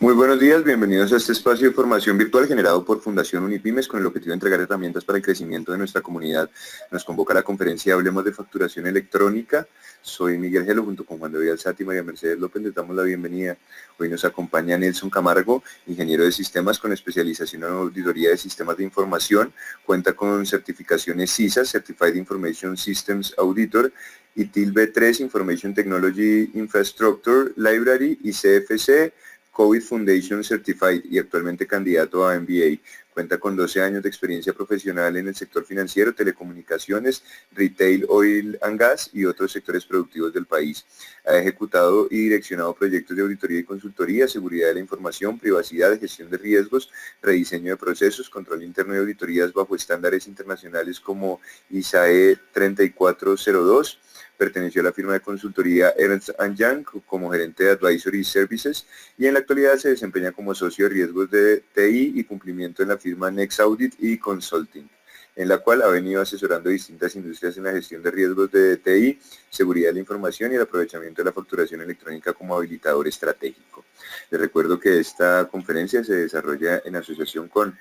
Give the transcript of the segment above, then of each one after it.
Muy buenos días, bienvenidos a este espacio de formación virtual generado por Fundación Unipymes con el objetivo de entregar herramientas para el crecimiento de nuestra comunidad. Nos convoca a la conferencia Hablemos de Facturación Electrónica. Soy Miguel Gelo, junto con Juan David Alzati y María Mercedes López, les damos la bienvenida. Hoy nos acompaña Nelson Camargo, ingeniero de sistemas con especialización en auditoría de sistemas de información, cuenta con certificaciones CISA, Certified Information Systems Auditor, y TIL B3, Information Technology Infrastructure Library, y CFC, COVID Foundation Certified, y actualmente candidato a MBA. Cuenta con 12 años de experiencia profesional en el sector financiero, telecomunicaciones, retail, oil and gas y otros sectores productivos del país. Ha ejecutado y direccionado proyectos de auditoría y consultoría, seguridad de la información, privacidad, gestión de riesgos, rediseño de procesos, control interno y auditorías bajo estándares internacionales como ISAE 3402. Perteneció a la firma de consultoría Ernst & Young como gerente de Advisory Services y en la actualidad se desempeña como socio de riesgos de TI y cumplimiento en la firma Next Audit y Consulting, en la cual ha venido asesorando distintas industrias en la gestión de riesgos de TI, seguridad de la información y el aprovechamiento de la facturación electrónica como habilitador estratégico. Les recuerdo que esta conferencia se desarrolla en asociación con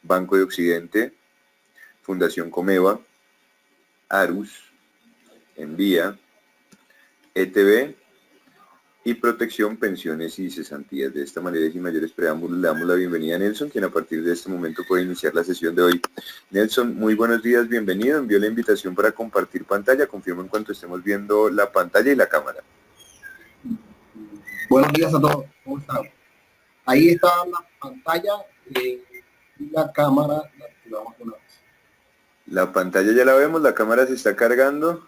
Banco de Occidente, Fundación Comeva, Arus, Envía, ETB y Protección, Pensiones y Cesantías. De esta manera y sin mayores preámbulos le damos la bienvenida a Nelson, quien a partir de este momento puede iniciar la sesión de hoy. Nelson, muy buenos días, bienvenido. Envió la invitación para compartir pantalla. Confirmo en cuanto estemos viendo la pantalla y la cámara. Buenos días a todos. ¿Cómo están? Ahí está la pantalla y la cámara la activamos una vez. La pantalla ya la vemos, la cámara se está cargando.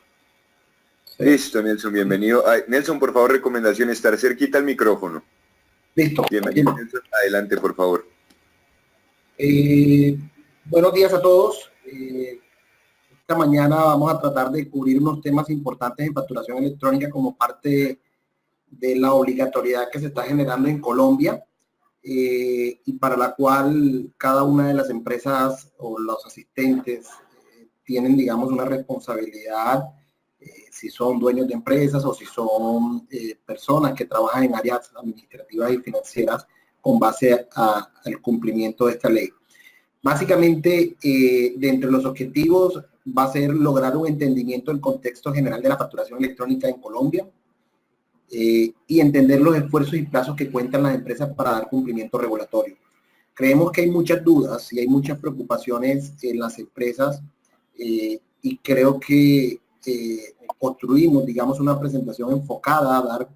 Sí. Listo, Nelson, bienvenido. Ay, Nelson, por favor, recomendación, estar cerquita al micrófono. Listo. Bienvenido, Nelson. Adelante, por favor. Buenos días a todos. Esta mañana vamos a tratar de cubrir unos temas importantes en facturación electrónica como parte de la obligatoriedad que se está generando en Colombia y para la cual cada una de las empresas o los asistentes tienen, digamos, una responsabilidad, si son dueños de empresas o si son personas que trabajan en áreas administrativas y financieras con base al cumplimiento de esta ley. Básicamente, de entre los objetivos va a ser lograr un entendimiento del contexto general de la facturación electrónica en Colombia, y entender los esfuerzos y plazos que cuentan las empresas para dar cumplimiento regulatorio. Creemos que hay muchas dudas y hay muchas preocupaciones en las empresas y creo que construimos, digamos, una presentación enfocada a dar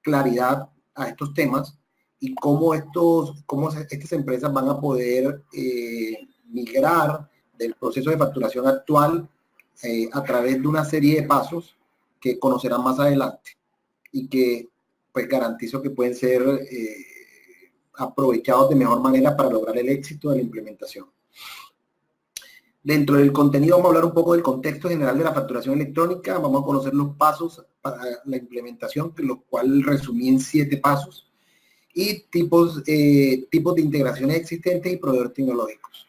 claridad a estos temas y cómo estas empresas van a poder migrar del proceso de facturación actual a través de una serie de pasos que conocerán más adelante y que pues garantizo que pueden ser aprovechados de mejor manera para lograr el éxito de la implementación. Dentro del contenido vamos a hablar un poco del contexto general de la facturación electrónica, vamos a conocer los pasos para la implementación, lo cual resumí en 7 pasos, y tipos de integraciones existentes y proveedores tecnológicos.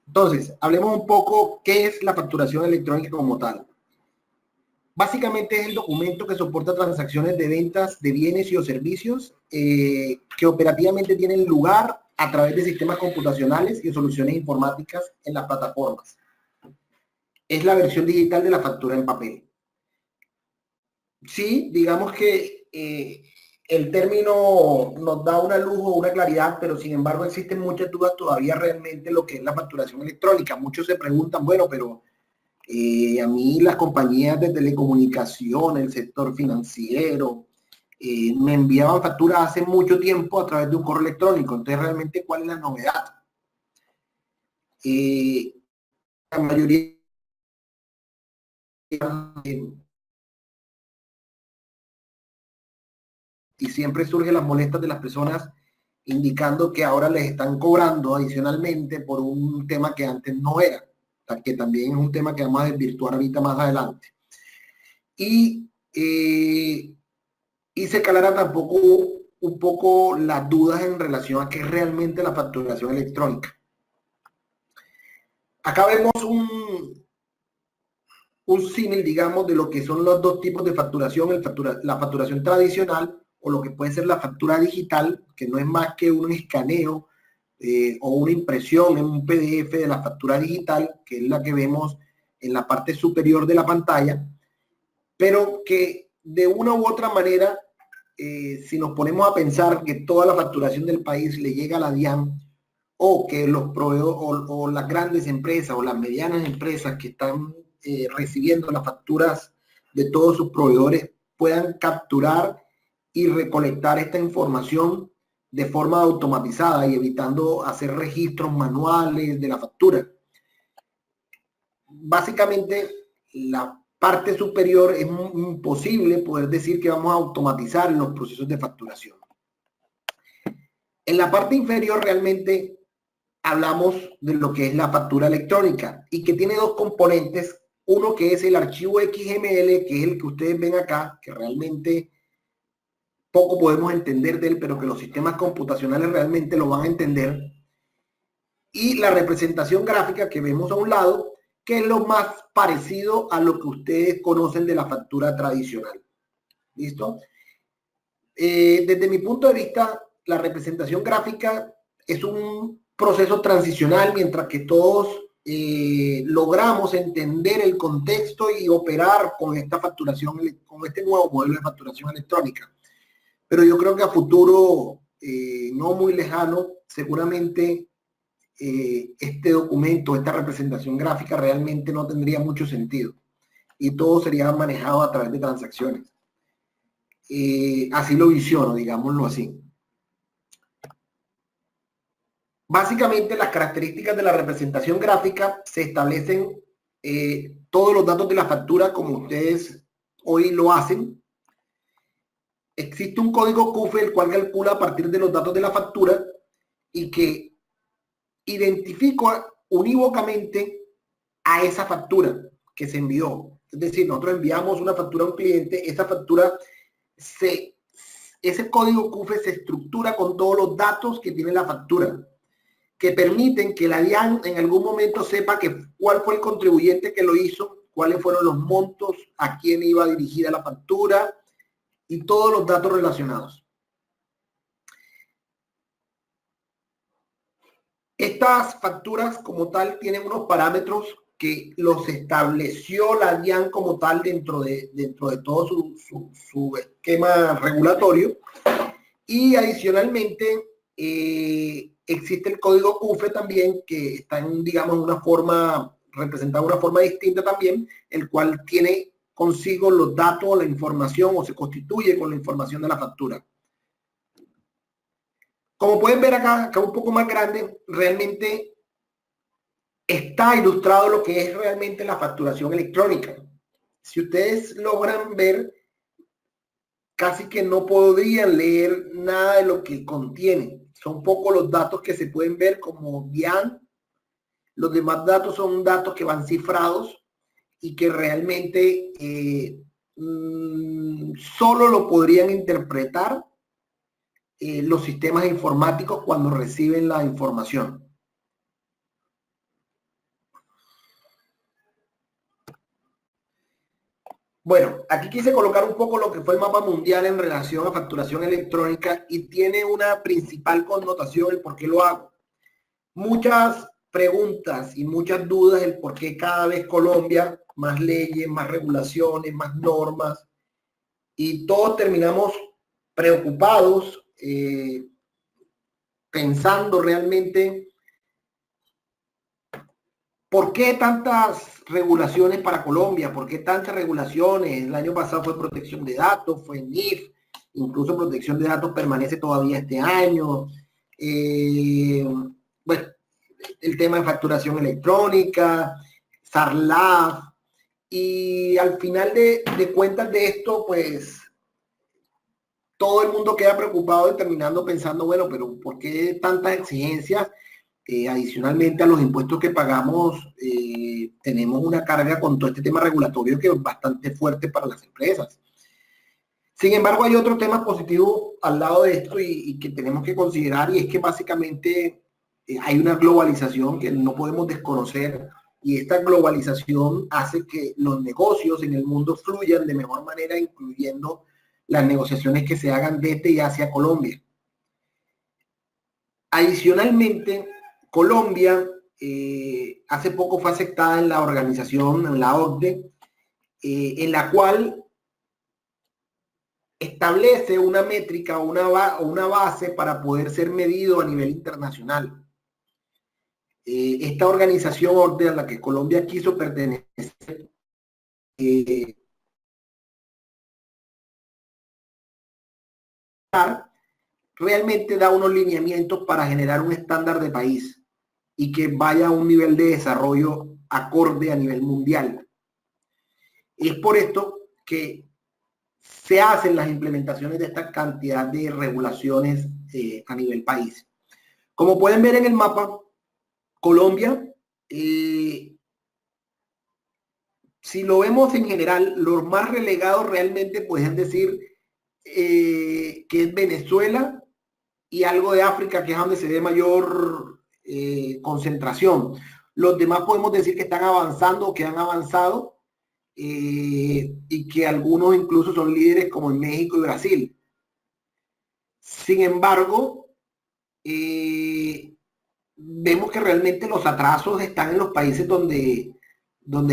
Entonces, hablemos un poco qué es la facturación electrónica como tal. Básicamente es el documento que soporta transacciones de ventas de bienes y o servicios que operativamente tienen lugar a través de sistemas computacionales y soluciones informáticas en las plataformas. Es la versión digital de la factura en papel. Sí, digamos que el término nos da una luz o una claridad, pero sin embargo existen muchas dudas todavía realmente lo que es la facturación electrónica. Muchos se preguntan, bueno, pero a mí las compañías de telecomunicación, el sector financiero, me enviaban facturas hace mucho tiempo a través de un correo electrónico. Entonces, realmente, ¿cuál es la novedad? La mayoría y siempre surgen las molestias de las personas indicando que ahora les están cobrando adicionalmente por un tema que antes no era, que también es un tema que vamos a desvirtuar ahorita más adelante. Y se aclaran tampoco un poco las dudas en relación a qué es realmente la facturación electrónica. Acá vemos un símil, digamos, de lo que son los dos tipos de facturación, la facturación tradicional o lo que puede ser la factura digital, que no es más que un escaneo o una impresión en un PDF de la factura digital, que es la que vemos en la parte superior de la pantalla, pero que de una u otra manera, si nos ponemos a pensar que toda la facturación del país le llega a la DIAN, o que los proveedores o las grandes empresas o las medianas empresas que están recibiendo las facturas de todos sus proveedores puedan capturar y recolectar esta información de forma automatizada y evitando hacer registros manuales de la factura. Básicamente, la parte superior es imposible poder decir que vamos a automatizar los procesos de facturación. En la parte inferior realmente hablamos de lo que es la factura electrónica y que tiene dos componentes. Uno que es el archivo XML, que es el que ustedes ven acá, que realmente poco podemos entender de él, pero que los sistemas computacionales realmente lo van a entender. Y la representación gráfica que vemos a un lado, que es lo más parecido a lo que ustedes conocen de la factura tradicional. ¿Listo? Desde mi punto de vista, la representación gráfica es un proceso transicional mientras que todos logramos entender el contexto y operar con esta facturación, con este nuevo modelo de facturación electrónica. Pero yo creo que a futuro, no muy lejano, seguramente este documento, esta representación gráfica realmente no tendría mucho sentido y todo sería manejado a través de transacciones. Así lo visiono, digámoslo así. Básicamente las características de la representación gráfica se establecen todos los datos de la factura como ustedes hoy lo hacen. Existe un código CUFE el cual calcula a partir de los datos de la factura y que identifica unívocamente a esa factura que se envió. Es decir, nosotros enviamos una factura a un cliente, esa factura, ese código CUFE se estructura con todos los datos que tiene la factura, que permiten que la DIAN en algún momento sepa cuál fue el contribuyente que lo hizo, cuáles fueron los montos, a quién iba dirigida la factura y todos los datos relacionados. Estas facturas como tal tienen unos parámetros que los estableció la DIAN como tal dentro de todo su esquema regulatorio. Y adicionalmente existe el código CUFE también, que está en, digamos, una forma, representada de una forma distinta también, el cual tiene consigo los datos, la información, o se constituye con la información de la factura. Como pueden ver acá un poco más grande, realmente está ilustrado lo que es realmente la facturación electrónica. Si ustedes logran ver, casi que no podrían leer nada de lo que contiene. Son pocos los datos que se pueden ver como DIAN. Los demás datos son datos que van cifrados y que realmente solo lo podrían interpretar los sistemas informáticos cuando reciben la información. Bueno, aquí quise colocar un poco lo que fue el mapa mundial en relación a facturación electrónica y tiene una principal connotación el por qué lo hago. Muchas preguntas y muchas dudas el por qué cada vez Colombia, más leyes, más regulaciones, más normas, y todos terminamos preocupados, pensando realmente ¿por qué tantas regulaciones para Colombia? ¿Por qué tantas regulaciones? El año pasado fue protección de datos, fue NIF, incluso protección de datos permanece todavía este año. Bueno, el tema de facturación electrónica, SARLAF, y al final de cuentas de esto, pues todo el mundo queda preocupado y terminando pensando, bueno, pero ¿por qué tantas exigencias? Adicionalmente a los impuestos que pagamos, tenemos una carga con todo este tema regulatorio que es bastante fuerte para las empresas. Sin embargo, hay otro tema positivo al lado de esto y que tenemos que considerar, y es que básicamente hay una globalización que no podemos desconocer, y esta globalización hace que los negocios en el mundo fluyan de mejor manera, incluyendo las negociaciones que se hagan desde y hacia Colombia. Adicionalmente, Colombia hace poco fue aceptada en la organización, en la OCDE, en la cual establece una métrica o una base para poder ser medido a nivel internacional. Esta organización OCDE a la que Colombia quiso pertenecer realmente da unos lineamientos para generar un estándar de país y que vaya a un nivel de desarrollo acorde a nivel mundial. Es por esto que se hacen las implementaciones de esta cantidad de regulaciones a nivel país. Como pueden ver en el mapa, Colombia, si lo vemos en general, los más relegados realmente pueden decir que es Venezuela y algo de África, que es donde se ve mayor concentración. Los demás podemos decir que están avanzando o que han avanzado y que algunos incluso son líderes como en México y Brasil. Sin embargo, vemos que realmente los atrasos están en los países donde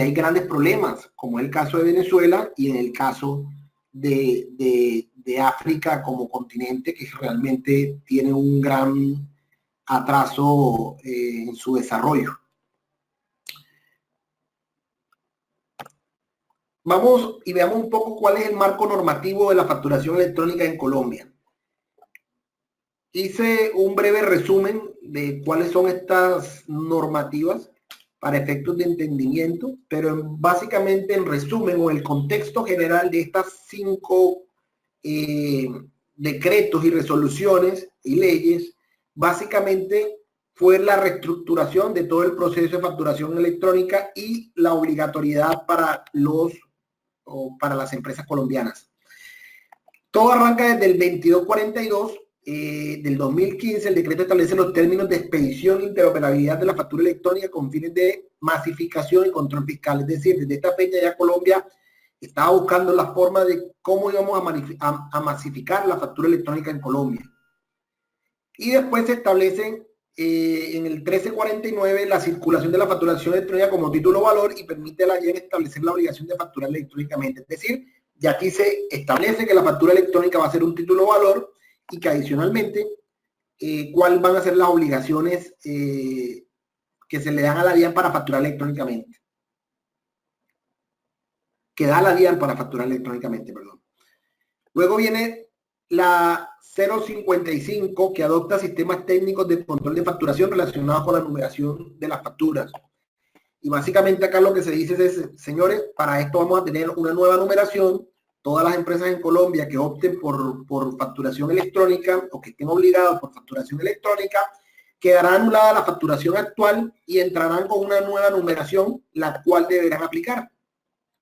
hay grandes problemas, como es el caso de Venezuela y en el caso de África como continente, que realmente tiene un gran atraso en su desarrollo. Vamos y veamos un poco cuál es el marco normativo de la facturación electrónica en Colombia. Hice un breve resumen de cuáles son estas normativas para efectos de entendimiento, pero básicamente en resumen o el contexto general de estas 5 decretos y resoluciones y leyes, básicamente fue la reestructuración de todo el proceso de facturación electrónica y la obligatoriedad para las empresas colombianas. Todo arranca desde el 2242 del 2015. El decreto establece los términos de expedición e interoperabilidad de la factura electrónica con fines de masificación y control fiscal. Es decir, desde esta fecha ya Colombia estaba buscando la forma de cómo íbamos a masificar la factura electrónica en Colombia. Y después se establece en el 1349 la circulación de la facturación electrónica como título valor y permite a la ley establecer la obligación de facturar electrónicamente. Es decir, ya aquí se establece que la factura electrónica va a ser un título valor y que adicionalmente cuáles van a ser las obligaciones que se le dan a la DIAN para facturar electrónicamente. Que da la DIAN para facturar electrónicamente, perdón. Luego viene la 055, que adopta sistemas técnicos de control de facturación relacionados con la numeración de las facturas. Y básicamente acá lo que se dice es, señores, para esto vamos a tener una nueva numeración. Todas las empresas en Colombia que opten por facturación electrónica o que estén obligados por facturación electrónica, quedará anulada la facturación actual y entrarán con una nueva numeración, la cual deberán aplicar.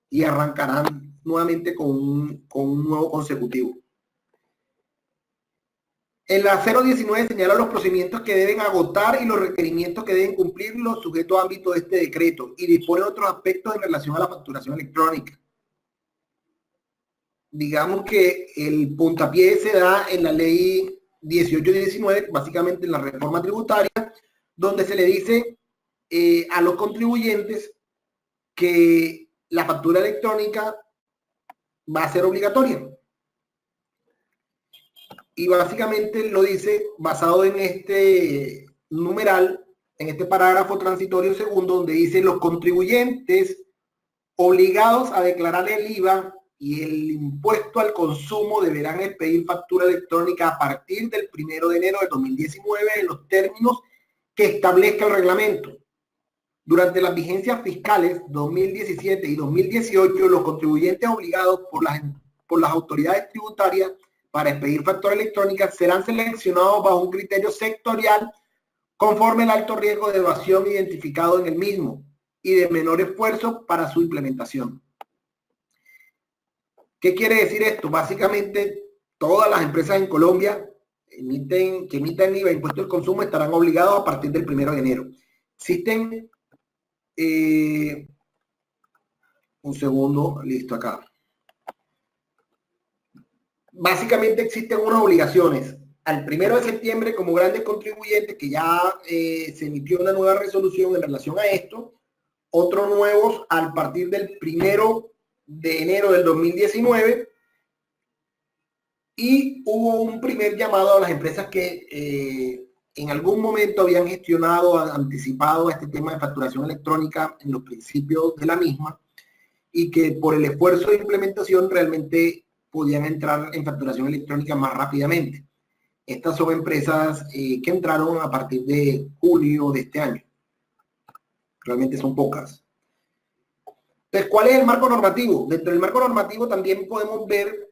Y arrancarán nuevamente con un nuevo consecutivo. En la 019 señala los procedimientos que deben agotar y los requerimientos que deben cumplir los sujetos a ámbito de este decreto y dispone otros aspectos en relación a la facturación electrónica. Digamos que el puntapié se da en la ley 1819, básicamente en la reforma tributaria, donde se le dice a los contribuyentes que la factura electrónica va a ser obligatoria. Y básicamente lo dice basado en este numeral, en este parágrafo transitorio segundo, donde dice los contribuyentes obligados a declarar el IVA y el impuesto al consumo deberán expedir factura electrónica a partir del 1 de enero de 2019 en los términos que establezca el reglamento. Durante las vigencias fiscales 2017 y 2018, los contribuyentes obligados por las autoridades tributarias para expedir factura electrónica serán seleccionados bajo un criterio sectorial conforme al alto riesgo de evasión identificado en el mismo y de menor esfuerzo para su implementación. ¿Qué quiere decir esto? Básicamente, todas las empresas en Colombia que emiten IVA, impuesto al consumo, estarán obligados a partir del 1 de enero. Existen, un segundo, listo acá. básicamente existen unas obligaciones. Al 1 de septiembre, como grandes contribuyentes, que ya se emitió una nueva resolución en relación a esto, otros nuevos a partir del 1 de enero del 2019, y hubo un primer llamado a las empresas que en algún momento habían gestionado, anticipado este tema de facturación electrónica en los principios de la misma, y que por el esfuerzo de implementación realmente podían entrar en facturación electrónica más rápidamente. Estas son empresas que entraron a partir de julio de este año. Realmente son pocas. Entonces, ¿cuál es el marco normativo? Dentro del marco normativo también podemos ver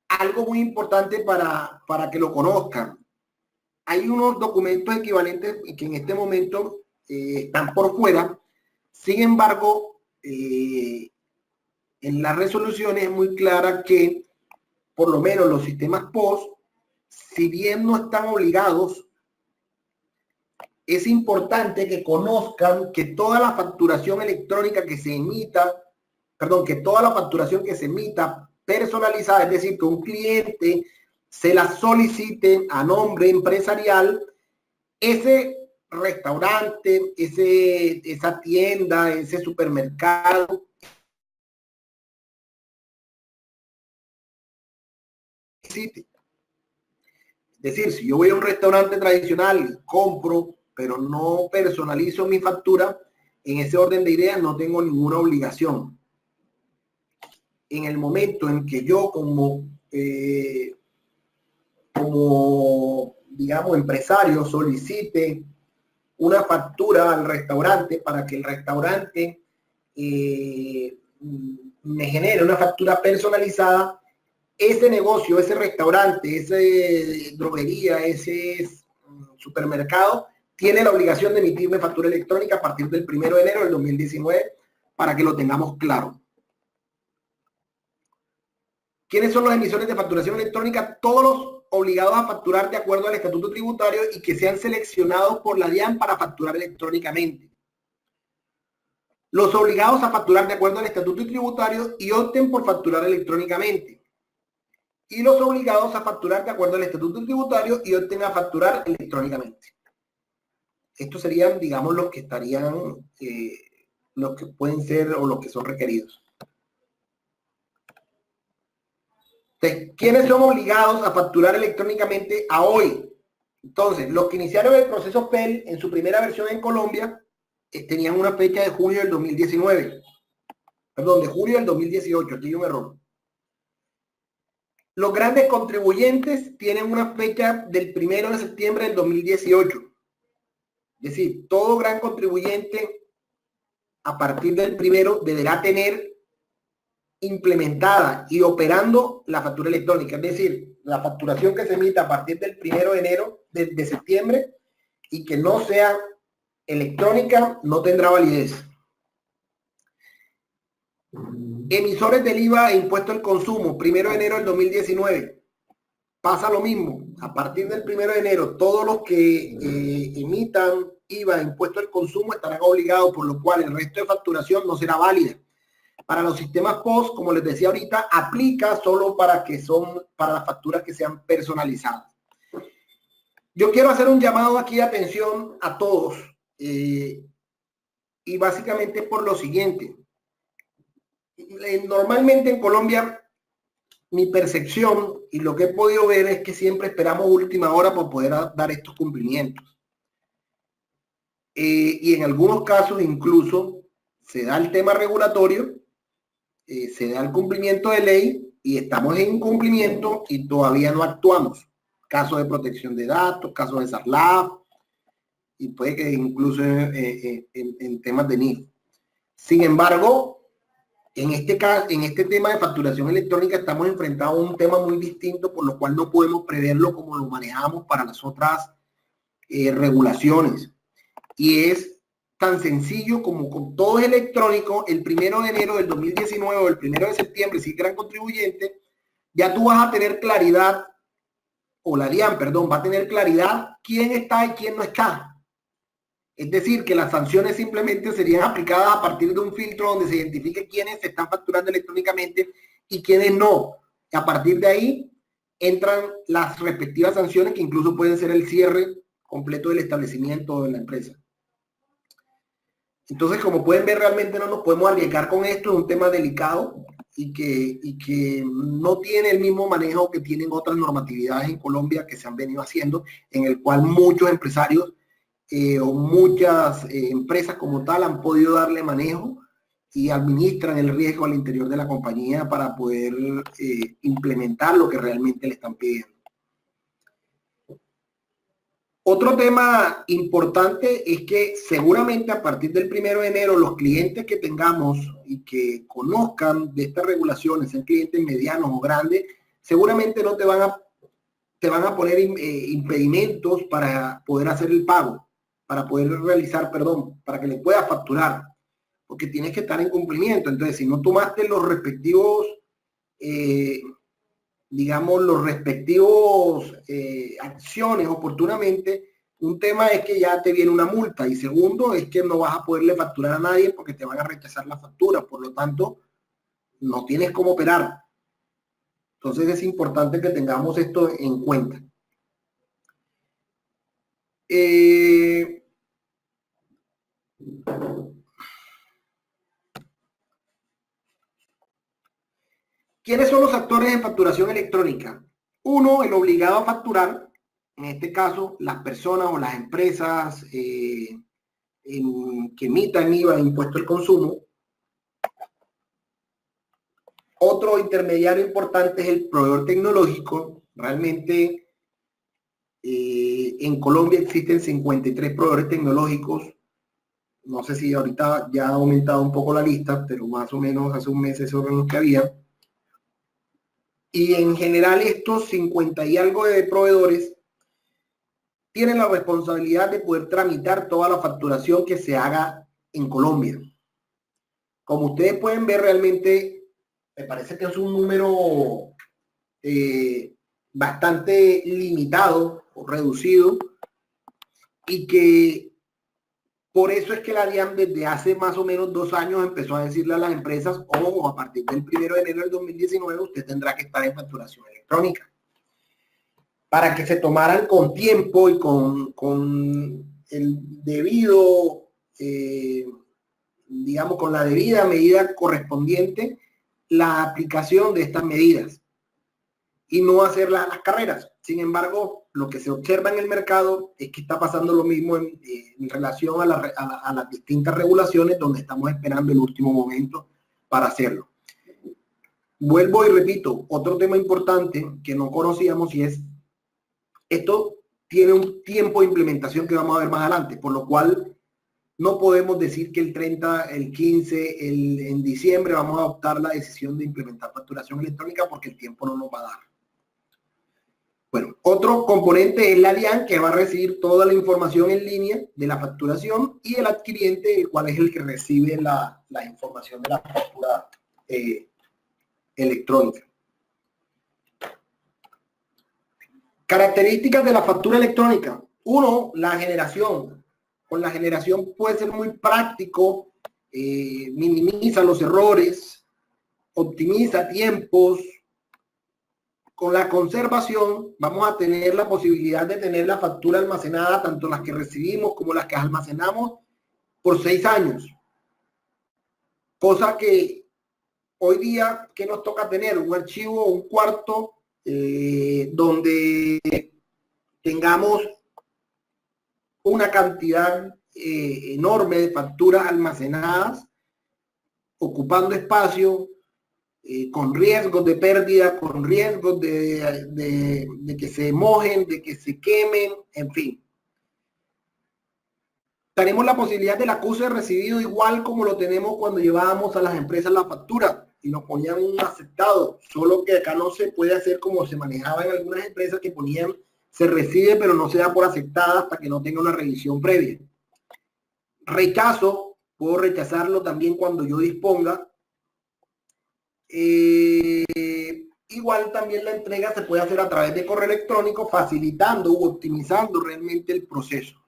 algo muy importante para que lo conozcan. Hay unos documentos equivalentes que en este momento están por fuera. Sin embargo, en las resoluciones es muy clara que por lo menos los sistemas POS, si bien no están obligados, es importante que conozcan que toda la facturación electrónica que se emita, que toda la facturación que se emita personalizada, es decir, que un cliente se la solicite a nombre empresarial, ese restaurante, esa tienda, ese supermercado, es decir, si yo voy a un restaurante tradicional y compro, pero no personalizo mi factura, en ese orden de ideas no tengo ninguna obligación. En el momento en que yo como digamos, empresario solicite una factura al restaurante para que el restaurante me genere una factura personalizada, ese negocio, ese restaurante, ese droguería, ese supermercado, tiene la obligación de emitirme factura electrónica a partir del 1 de enero del 2019, para que lo tengamos claro. ¿Quiénes son los emisores de facturación electrónica? Todos los obligados a facturar de acuerdo al estatuto tributario y que sean seleccionados por la DIAN para facturar electrónicamente. Los obligados a facturar de acuerdo al estatuto tributario y opten por facturar electrónicamente. Y los obligados a facturar de acuerdo al estatuto tributario y opten a facturar electrónicamente. Estos serían, digamos, los que estarían, los que pueden ser o los que son requeridos. Entonces, ¿quiénes son obligados a facturar electrónicamente a hoy? Entonces, los que iniciaron el proceso PEL en su primera versión en Colombia tenían una fecha de junio del 2019. Perdón, de julio del 2018, aquí hay un error. Los grandes contribuyentes tienen una fecha del 1 de septiembre del 2018. Es decir, todo gran contribuyente a partir del 1 deberá tener implementada y operando la factura electrónica, es decir, la facturación que se emita a partir del 1 de enero de septiembre y que no sea electrónica no tendrá validez. Emisores del IVA e impuesto al consumo, 1 de enero del 2019. Pasa lo mismo, a partir del 1 de enero todos los que emitan IVA e impuesto al consumo estarán obligados, por lo cual el resto de facturación no será válida. Para los sistemas POS, como les decía ahorita, aplica solo para las facturas que sean personalizadas. Yo quiero hacer un llamado aquí de atención a todos y básicamente por lo siguiente. Normalmente en Colombia mi percepción y lo que he podido ver es que siempre esperamos última hora para poder dar estos cumplimientos. Y en algunos casos incluso se da el tema regulatorio, se da el cumplimiento de ley y estamos en incumplimiento y todavía no actuamos. Casos de protección de datos, casos de SARLAF y puede que incluso en temas de NIF. Sin embargo, en este tema de facturación electrónica estamos enfrentados a un tema muy distinto, por lo cual no podemos preverlo como lo manejamos para las otras regulaciones. Y es tan sencillo como con todo es electrónico, el 1 de enero del 2019 o el 1 de septiembre, si es gran contribuyente, ya tú vas a tener claridad, o la DIAN, perdón, va a tener claridad quién está y quién no está. Es decir, que las sanciones simplemente serían aplicadas a partir de un filtro donde se identifique quiénes se están facturando electrónicamente y quiénes no. A partir de ahí entran las respectivas sanciones que incluso pueden ser el cierre completo del establecimiento o de la empresa. Entonces, como pueden ver, realmente no nos podemos arriesgar con esto, es un tema delicado y que no tiene el mismo manejo que tienen otras normatividades en Colombia que se han venido haciendo, en el cual muchos empresarios o muchas empresas como tal han podido darle manejo y administran el riesgo al interior de la compañía para poder implementar lo que realmente le están pidiendo. Otro tema importante es que seguramente a partir del 1 de enero los clientes que tengamos y que conozcan de estas regulaciones, sean clientes medianos o grandes, seguramente no te van a poner impedimentos para poder hacer el pago, para poder realizar, para que le puedas facturar, porque tienes que estar en cumplimiento. Entonces, si no tomaste los respectivos acciones oportunamente, un tema es que ya te viene una multa y segundo es que no vas a poderle facturar a nadie porque te van a rechazar la factura, por lo tanto no tienes cómo operar. Entonces es importante que tengamos esto en cuenta. ¿Quiénes son los actores en facturación electrónica? Uno, el obligado a facturar, en este caso, las personas o las empresas que emitan IVA, impuesto al consumo. Otro intermediario importante es el proveedor tecnológico. Realmente en Colombia existen 53 proveedores tecnológicos. No sé si ahorita ya ha aumentado un poco la lista, pero más o menos hace un mes esos eran los que había. Y en general estos 50 y algo de proveedores tienen la responsabilidad de poder tramitar toda la facturación que se haga en Colombia. Como ustedes pueden ver, realmente me parece que es un número bastante limitado o reducido y que por eso es que la DIAN desde hace más o menos 2 años empezó a decirle a las empresas, ojo, a partir del 1 de enero del 2019 usted tendrá que estar en facturación electrónica, para que se tomaran con tiempo y con el debido, con la debida medida correspondiente, la aplicación de estas medidas y no hacer las carreras. Sin embargo, lo que se observa en el mercado es que está pasando lo mismo en relación a las distintas regulaciones, donde estamos esperando el último momento para hacerlo. Vuelvo y repito, otro tema importante que no conocíamos y es, esto tiene un tiempo de implementación que vamos a ver más adelante, por lo cual no podemos decir que el 30, el 15, en diciembre vamos a adoptar la decisión de implementar facturación electrónica porque el tiempo no nos va a dar. Bueno, otro componente es la DIAN, que va a recibir toda la información en línea de la facturación, y el adquiriente, el cual es el que recibe la información de la factura electrónica. Características de la factura electrónica. Uno, la generación. Con la generación puede ser muy práctico, minimiza los errores, optimiza tiempos. Con la conservación vamos a tener la posibilidad de tener la factura almacenada, tanto las que recibimos como las que almacenamos, por 6 años. Cosa que hoy día, ¿qué nos toca tener? Un archivo, un cuarto, donde tengamos una cantidad enorme de facturas almacenadas, ocupando espacio, con riesgos de pérdida, con riesgos de que se mojen, de que se quemen, en fin. Tenemos la posibilidad del acuse de recibido igual como lo tenemos cuando llevábamos a las empresas la factura y nos ponían un aceptado, solo que acá no se puede hacer como se manejaba en algunas empresas que ponían se recibe pero no se da por aceptada hasta que no tenga una revisión previa. Rechazo, puedo rechazarlo también cuando yo disponga. Igual también la entrega se puede hacer a través de correo electrónico, facilitando u optimizando realmente el proceso.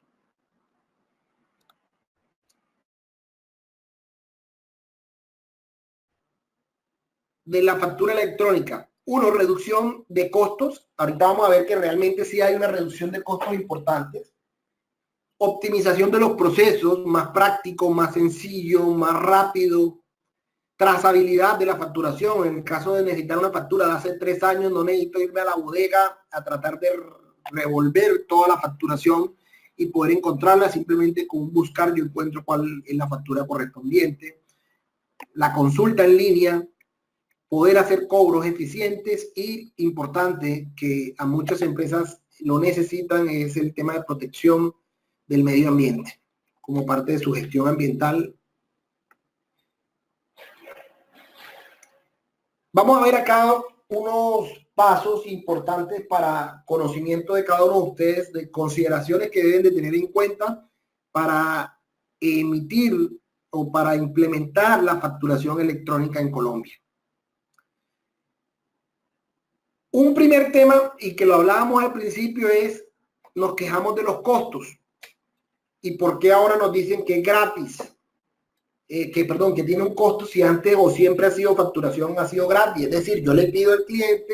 De la factura electrónica. Uno, reducción de costos. Ahorita vamos a ver que realmente sí hay una reducción de costos importantes. Optimización de los procesos, más práctico, más sencillo, más rápido. Trazabilidad de la facturación. En el caso de necesitar una factura de hace 3 años, no necesito irme a la bodega a tratar de revolver toda la facturación y poder encontrarla. Simplemente con buscar yo encuentro cuál es la factura correspondiente. La consulta en línea, poder hacer cobros eficientes y, importante, que a muchas empresas lo necesitan, es el tema de protección del medio ambiente como parte de su gestión ambiental. Vamos a ver acá unos pasos importantes para conocimiento de cada uno de ustedes, de consideraciones que deben de tener en cuenta para emitir o para implementar la facturación electrónica en Colombia. Un primer tema, y que lo hablábamos al principio, es nos quejamos de los costos. ¿Y por qué ahora nos dicen que es gratis? Que tiene un costo si antes o siempre ha sido facturación, ha sido gratis. Es decir, yo le pido al cliente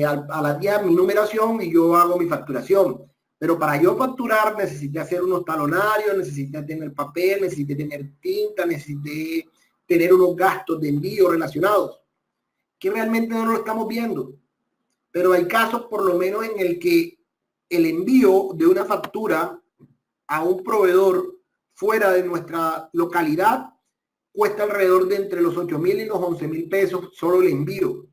a la guía mi numeración y yo hago mi facturación. Pero para yo facturar necesité hacer unos talonarios, necesité tener papel, necesité tener tinta, necesité tener unos gastos de envío relacionados, que realmente no lo estamos viendo. Pero hay casos por lo menos en el que el envío de una factura a un proveedor fuera de nuestra localidad cuesta alrededor de entre los 8,000 y los 11,000 pesos solo el envío.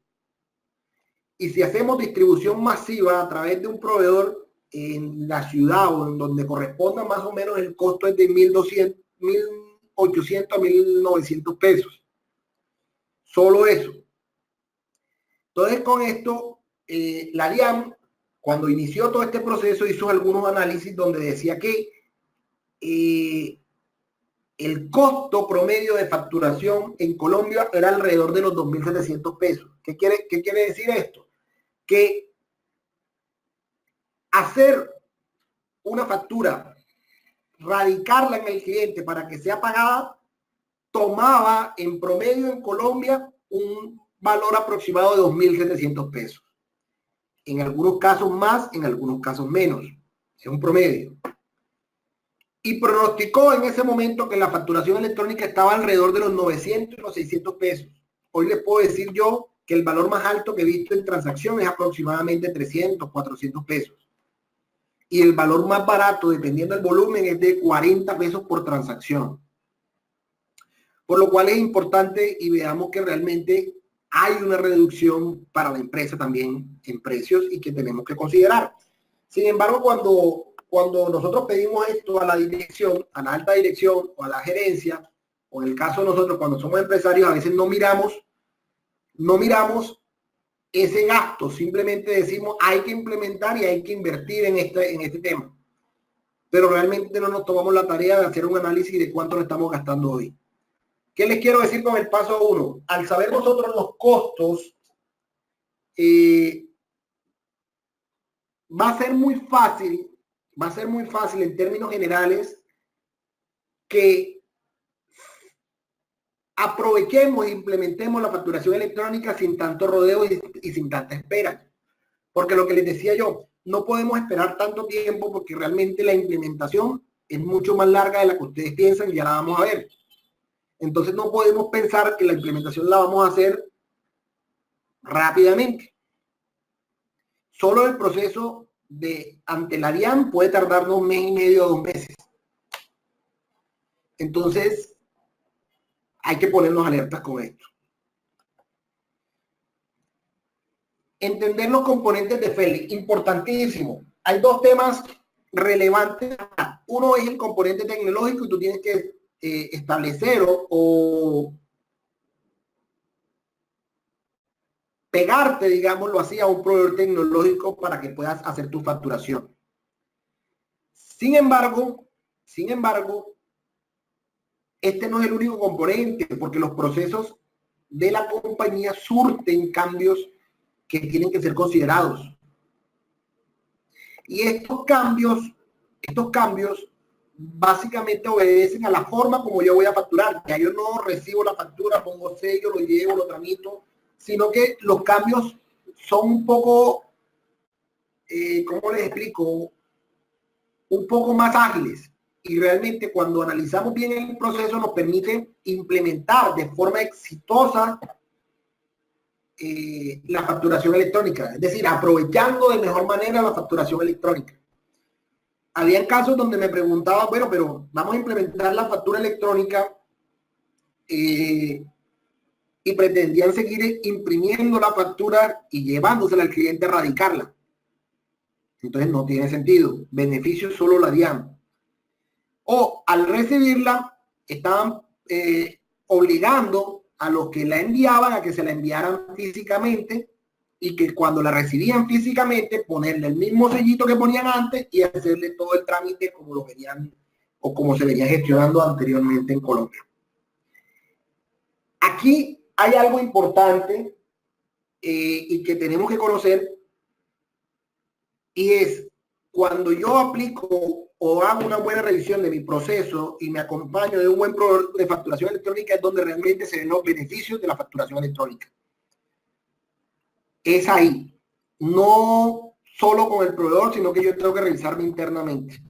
Y si hacemos distribución masiva a través de un proveedor en la ciudad o en donde corresponda, más o menos el costo es de 1,200, 1,800 a 1,900 pesos. Solo eso. Entonces, con esto, la DIAN, cuando inició todo este proceso, hizo algunos análisis donde decía que el costo promedio de facturación en Colombia era alrededor de los 2,700 pesos. ¿Qué quiere decir esto? Que hacer una factura, radicarla en el cliente para que sea pagada, tomaba en promedio en Colombia un valor aproximado de 2,700 pesos. En algunos casos más, en algunos casos menos. Es un promedio. Y pronosticó en ese momento que la facturación electrónica estaba alrededor de los 900 y los 600 pesos. Hoy les puedo decir yo que el valor más alto que he visto en transacción es aproximadamente 300, 400 pesos. Y el valor más barato, dependiendo del volumen, es de 40 pesos por transacción. Por lo cual es importante y veamos que realmente hay una reducción para la empresa también en precios y que tenemos que considerar. Sin embargo, cuando nosotros pedimos esto a la dirección, a la alta dirección o a la gerencia, o en el caso de nosotros cuando somos empresarios, a veces no miramos ese gasto, simplemente decimos hay que implementar y hay que invertir en este tema. Pero realmente no nos tomamos la tarea de hacer un análisis de cuánto le estamos gastando hoy. ¿Qué les quiero decir con el paso 1? Al saber nosotros los costos, va a ser muy fácil en términos generales que aprovechemos e implementemos la facturación electrónica sin tanto rodeo y sin tanta espera. Porque lo que les decía yo, no podemos esperar tanto tiempo porque realmente la implementación es mucho más larga de la que ustedes piensan y ya la vamos a ver. Entonces no podemos pensar que la implementación la vamos a hacer rápidamente. Solo el proceso ante la DIAN puede tardarnos 1 mes y medio o 2 meses. Entonces, hay que ponernos alertas con esto. Entender los componentes de FELI, importantísimo. Hay 2 temas relevantes. Uno es el componente tecnológico y tú tienes que establecer o pegarte, digámoslo así, a un proveedor tecnológico para que puedas hacer tu facturación. Sin embargo, este no es el único componente, porque los procesos de la compañía surten cambios que tienen que ser considerados. Y estos cambios básicamente obedecen a la forma como yo voy a facturar. Ya yo no recibo la factura, pongo sello, lo llevo, lo tramito, sino que los cambios son un poco, ¿cómo les explico? Un poco más ágiles. Y realmente cuando analizamos bien el proceso nos permite implementar de forma exitosa la facturación electrónica, es decir, aprovechando de mejor manera la facturación electrónica. Había casos donde me preguntaba, bueno, pero vamos a implementar la factura electrónica y pretendían seguir imprimiendo la factura y llevándosela al cliente a radicarla. Entonces no tiene sentido. Beneficios solo la DIAN. O al recibirla, estaban obligando a los que la enviaban a que se la enviaran físicamente y que cuando la recibían físicamente ponerle el mismo sellito que ponían antes y hacerle todo el trámite como lo venían o como se venía gestionando anteriormente en Colombia. Aquí hay algo importante y que tenemos que conocer, y es cuando yo aplico o hago una buena revisión de mi proceso y me acompaño de un buen proveedor de facturación electrónica, es donde realmente se ven los beneficios de la facturación electrónica. Es ahí, no solo con el proveedor, sino que yo tengo que revisarme internamente.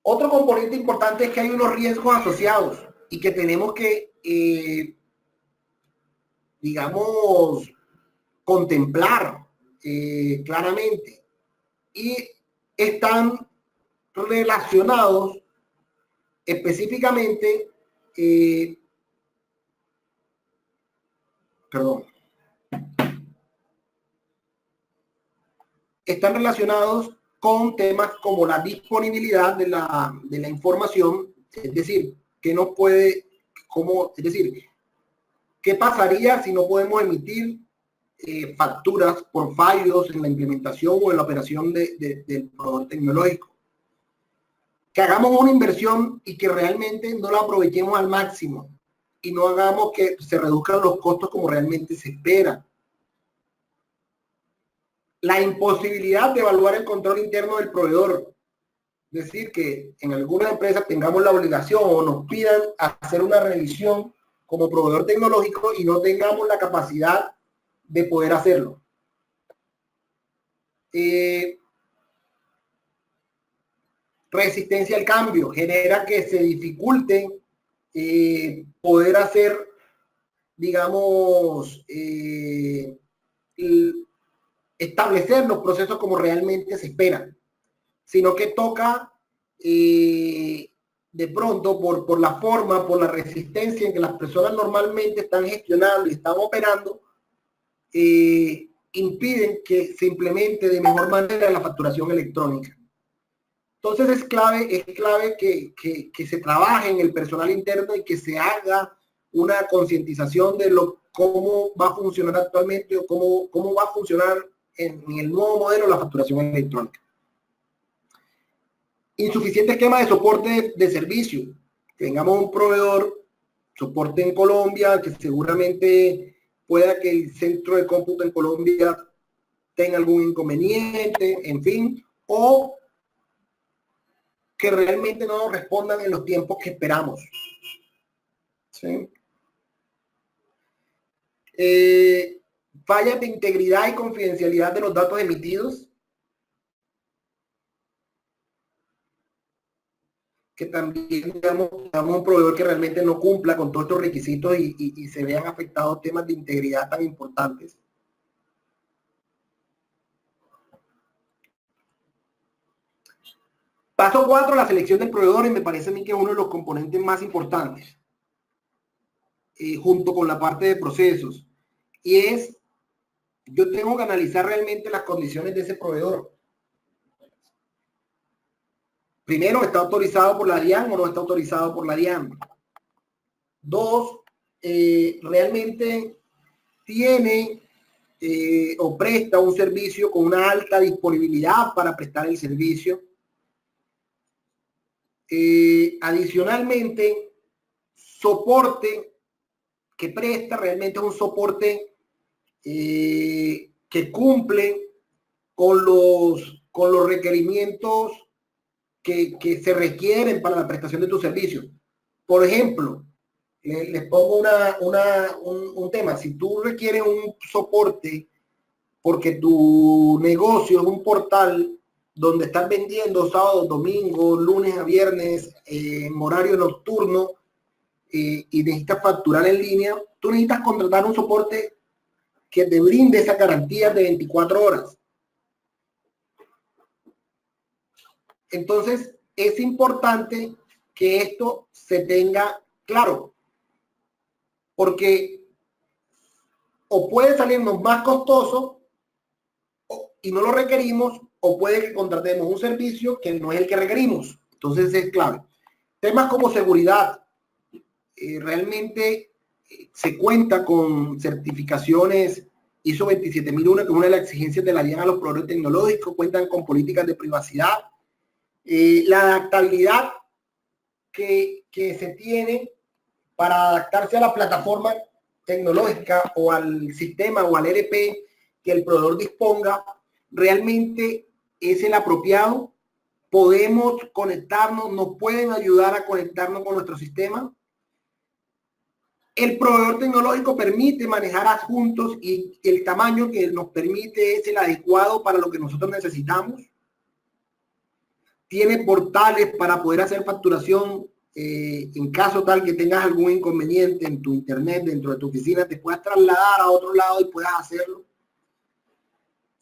Otro componente importante es que hay unos riesgos asociados y que tenemos que, digamos, contemplar claramente. Y están relacionados específicamente, están relacionados con temas como la disponibilidad de la información, es decir, que no puede, es decir, ¿qué pasaría si no podemos emitir facturas por fallos en la implementación o en la operación del proveedor tecnológico? Que hagamos una inversión y que realmente no la aprovechemos al máximo y no hagamos que se reduzcan los costos como realmente se espera. La imposibilidad de evaluar el control interno del proveedor. Es decir, que en algunas empresas tengamos la obligación o nos pidan hacer una revisión como proveedor tecnológico y no tengamos la capacidad de poder hacerlo. Resistencia al cambio genera que se dificulte poder hacer, digamos, establecer los procesos como realmente se espera, sino que toca de pronto por la forma, por la resistencia en que las personas normalmente están gestionando y están operando, impiden que se implemente de mejor manera la facturación electrónica. Entonces es clave que se trabaje en el personal interno y que se haga una concientización de cómo va a funcionar actualmente o cómo va a funcionar en el nuevo modelo la facturación electrónica. Insuficiente esquema de soporte de servicio. Tengamos un proveedor, soporte en Colombia, que seguramente pueda que el centro de cómputo en Colombia tenga algún inconveniente, en fin, o que realmente no nos respondan en los tiempos que esperamos. ¿Sí? Fallas de integridad y confidencialidad de los datos emitidos, que también digamos un proveedor que realmente no cumpla con todos estos requisitos y se vean afectados temas de integridad tan importantes. Paso 4, la selección del proveedor, y me parece a mí que es uno de los componentes más importantes, junto con la parte de procesos, y es, yo tengo que analizar realmente las condiciones de ese proveedor. Primero, ¿está autorizado por la DIAN o no está autorizado por la DIAN? 2, realmente tiene o presta un servicio con una alta disponibilidad para prestar el servicio. Adicionalmente, soporte que presta realmente es un soporte que cumple con los requerimientos que se requieren para la prestación de tus servicios. Por ejemplo, Les pongo un tema. Si tú requieres un soporte porque tu negocio es un portal donde estás vendiendo sábado, domingo, lunes a viernes, en horario nocturno, y necesitas facturar en línea, tú necesitas contratar un soporte que te brinde esa garantía de 24 horas. Entonces, es importante que esto se tenga claro, porque o puede salirnos más costoso y no lo requerimos, o puede que contratemos un servicio que no es el que requerimos. Entonces es clave. Temas como seguridad. Realmente se cuenta con certificaciones ISO 27001, que es una de las exigencias de la DIAN a los proveedores tecnológicos. Cuentan con políticas de privacidad. La adaptabilidad que se tiene para adaptarse a la plataforma tecnológica o al sistema o al ERP que el proveedor disponga, realmente es el apropiado. Podemos conectarnos, nos pueden ayudar a conectarnos con nuestro sistema. El proveedor tecnológico permite manejar adjuntos y el tamaño que nos permite es el adecuado para lo que nosotros necesitamos. Tiene portales para poder hacer facturación. En caso tal que tengas algún inconveniente en tu internet, dentro de tu oficina, te puedas trasladar a otro lado y puedas hacerlo.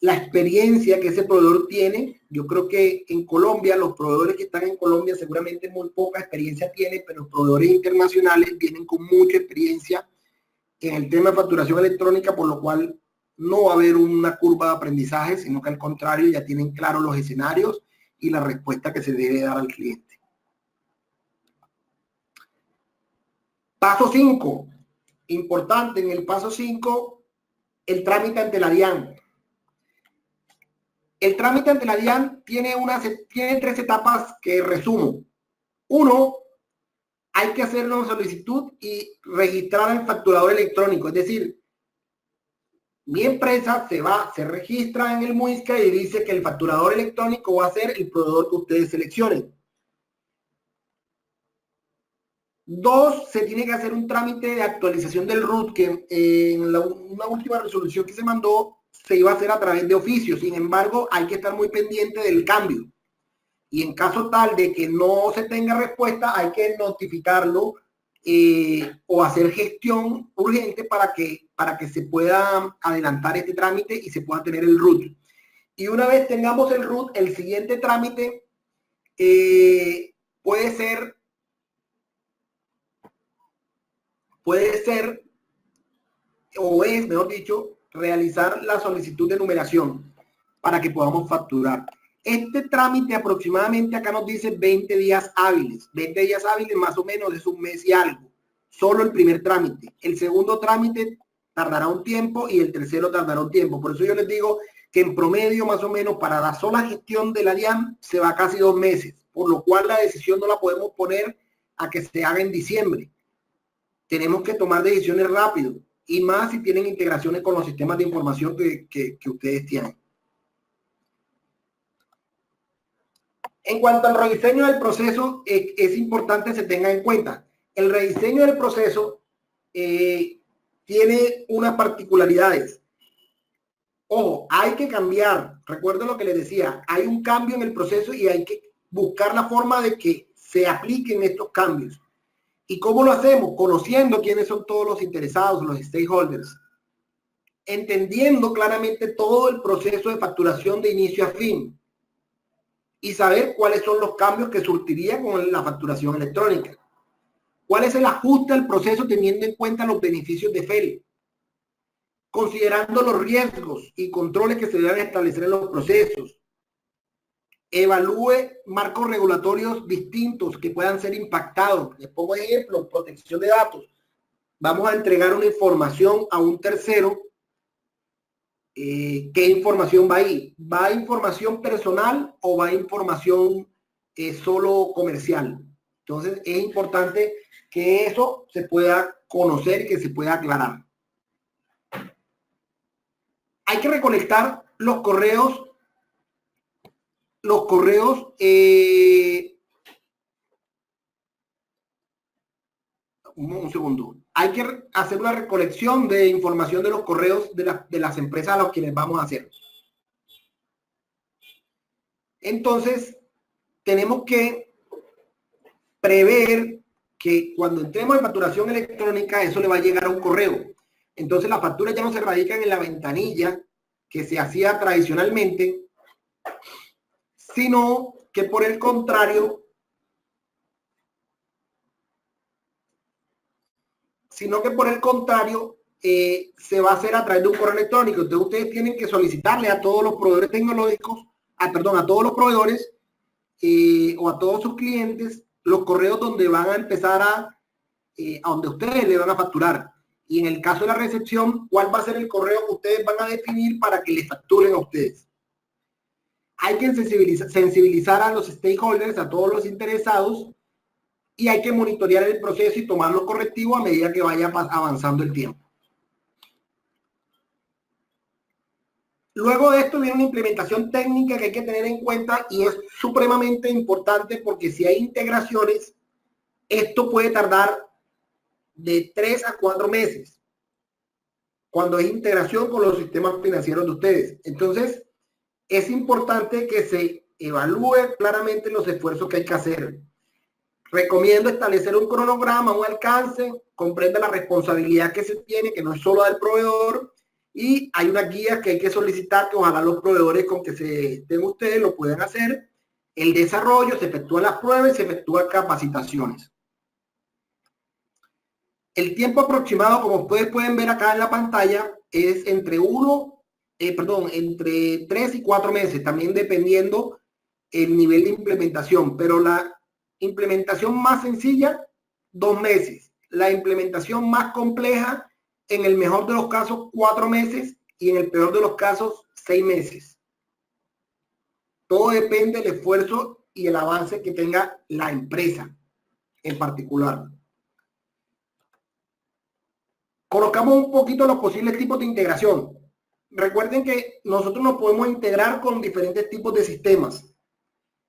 La experiencia que ese proveedor tiene, yo creo que en Colombia, los proveedores que están en Colombia seguramente muy poca experiencia tienen, pero los proveedores internacionales vienen con mucha experiencia en el tema de facturación electrónica, por lo cual no va a haber una curva de aprendizaje, sino que al contrario ya tienen claros los escenarios y la respuesta que se debe dar al cliente. Paso 5, importante en el paso 5, el trámite ante la DIAN. El trámite ante la DIAN tiene 3 etapas que resumo. 1, hay que hacer una solicitud y registrar al facturador electrónico, es decir, mi empresa se registra en el MUISCA y dice que el facturador electrónico va a ser el proveedor que ustedes seleccionen. 2, se tiene que hacer un trámite de actualización del RUT, que en una última resolución que se mandó se iba a hacer a través de oficio. Sin embargo, hay que estar muy pendiente del cambio. Y en caso tal de que no se tenga respuesta, hay que notificarlo o hacer gestión urgente para que se pueda adelantar este trámite y se pueda tener el RUT. Y una vez tengamos el RUT, el siguiente trámite puede ser, o es, mejor dicho, realizar la solicitud de numeración para que podamos facturar. Este trámite aproximadamente acá nos dice 20 días hábiles. 20 días hábiles más o menos es un mes y algo. Solo el primer trámite. El segundo trámite tardará un tiempo y el tercero tardará un tiempo. Por eso yo les digo que en promedio más o menos para la sola gestión de la DIAN se va casi 2 meses. Por lo cual la decisión no la podemos poner a que se haga en diciembre. Tenemos que tomar decisiones rápido. Y más si tienen integraciones con los sistemas de información que ustedes tienen. En cuanto al rediseño del proceso, es importante que se tenga en cuenta. El rediseño del proceso tiene unas particularidades. Ojo, hay que cambiar. Recuerden lo que les decía. Hay un cambio en el proceso y hay que buscar la forma de que se apliquen estos cambios. ¿Y cómo lo hacemos? Conociendo quiénes son todos los interesados, los stakeholders. Entendiendo claramente todo el proceso de facturación de inicio a fin. Y saber cuáles son los cambios que surtiría con la facturación electrónica. ¿Cuál es el ajuste al proceso teniendo en cuenta los beneficios de FEL? Considerando los riesgos y controles que se deben establecer en los procesos. Evalúe marcos regulatorios distintos que puedan ser impactados. Les pongo ejemplo, protección de datos. Vamos a entregar una información a un tercero. ¿Qué información va ahí? ¿Va información personal o va información solo comercial? Entonces es importante que eso se pueda conocer y que se pueda aclarar. Hay que recolectar los correos un segundo. Hay que hacer una recolección de información de los correos de las empresas a los quienes vamos a hacer. Entonces, tenemos que prever que cuando entremos en facturación electrónica, eso le va a llegar a un correo. Entonces, las facturas ya no se radican en la ventanilla que se hacía tradicionalmente, sino que por el contrario, se va a hacer a través de un correo electrónico. Entonces, ustedes tienen que solicitarle a todos los proveedores tecnológicos, a todos los proveedores o a todos sus clientes los correos donde van a empezar a donde ustedes le van a facturar. Y en el caso de la recepción, ¿cuál va a ser el correo que ustedes van a definir para que les facturen a ustedes? Hay que sensibilizar a los stakeholders, a todos los interesados, y hay que monitorear el proceso y tomar los correctivos a medida que vaya avanzando el tiempo. Luego de esto viene una implementación técnica que hay que tener en cuenta y es supremamente importante porque si hay integraciones, esto puede tardar de 3 a 4 meses cuando es integración con los sistemas financieros de ustedes. Entonces, es importante que se evalúe claramente los esfuerzos que hay que hacer. Recomiendo establecer un cronograma, un alcance, comprenda la responsabilidad que se tiene, que no es solo del proveedor, y hay una guía que hay que solicitar que ojalá los proveedores con que se den ustedes lo puedan hacer. El desarrollo, se efectúan las pruebas y se efectúan capacitaciones. El tiempo aproximado, como ustedes pueden ver acá en la pantalla, es entre 3 y 4 meses, también dependiendo el nivel de implementación, pero la implementación más sencilla, 2 meses. La implementación más compleja, en el mejor de los casos, 4 meses y en el peor de los casos, 6 meses. Todo depende del esfuerzo y el avance que tenga la empresa en particular. Colocamos un poquito los posibles tipos de integración. Recuerden que nosotros nos podemos integrar con diferentes tipos de sistemas.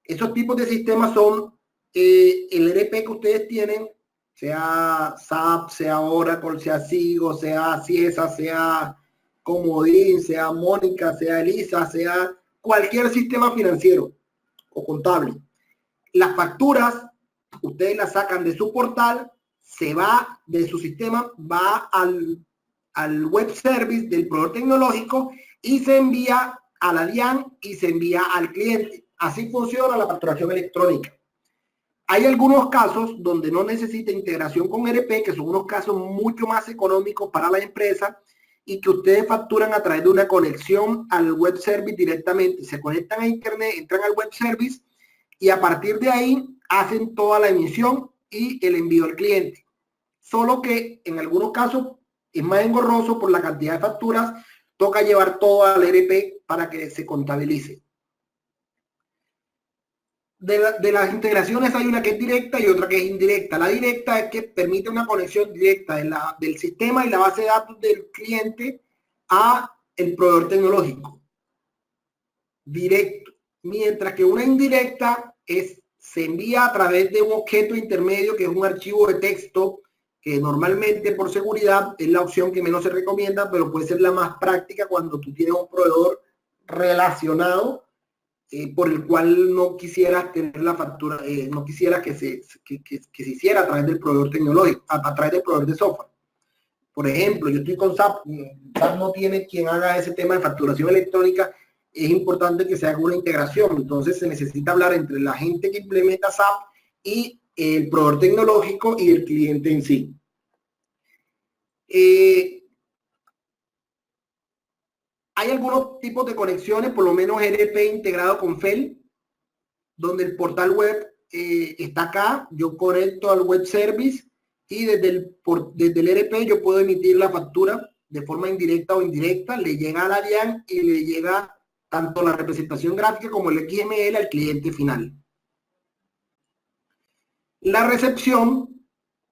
Esos tipos de sistemas son el ERP que ustedes tienen, sea SAP, sea Oracle, sea Sigo, sea Ciesa, sea Comodín, sea Mónica, sea Elisa, sea cualquier sistema financiero o contable. Las facturas, ustedes las sacan de su portal, se va de su sistema, va al web service del proveedor tecnológico y se envía a la DIAN y se envía al cliente. Así funciona la facturación electrónica. Hay algunos casos donde no necesita integración con ERP, que son unos casos mucho más económicos para la empresa y que ustedes facturan a través de una conexión al web service directamente. Se conectan a internet, entran al web service y a partir de ahí hacen toda la emisión y el envío al cliente. Solo que en algunos casos es más engorroso por la cantidad de facturas, toca llevar todo al ERP para que se contabilice. De las integraciones hay una que es directa y otra que es indirecta. La directa es que permite una conexión directa del sistema y la base de datos del cliente a el proveedor tecnológico. Directo. Mientras que una indirecta se envía a través de un objeto intermedio que es un archivo de texto que normalmente por seguridad es la opción que menos se recomienda, pero puede ser la más práctica cuando tú tienes un proveedor relacionado por el cual no quisieras tener la factura, no quisieras que se hiciera a través del proveedor tecnológico, a través del proveedor de software. Por ejemplo, yo estoy con SAP, SAP no tiene quien haga ese tema de facturación electrónica, es importante que se haga una integración, entonces se necesita hablar entre la gente que implementa SAP y el proveedor tecnológico y el cliente en sí. Hay algunos tipos de conexiones, por lo menos ERP integrado con FEL, donde el portal web está acá, yo conecto al web service y desde el ERP yo puedo emitir la factura de forma indirecta o indirecta, le llega a la DIAN y le llega tanto la representación gráfica como el XML al cliente final. La recepción,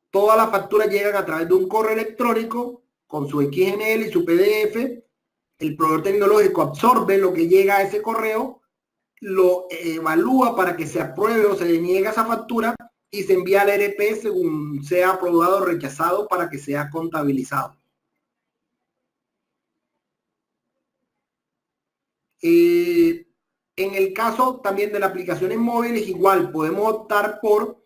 todas las facturas llegan a través de un correo electrónico con su XML y su PDF. El proveedor tecnológico absorbe lo que llega a ese correo, lo evalúa para que se apruebe o se deniegue esa factura y se envía al ERP según sea aprobado o rechazado para que sea contabilizado. En el caso también de las aplicaciones móviles, igual podemos optar por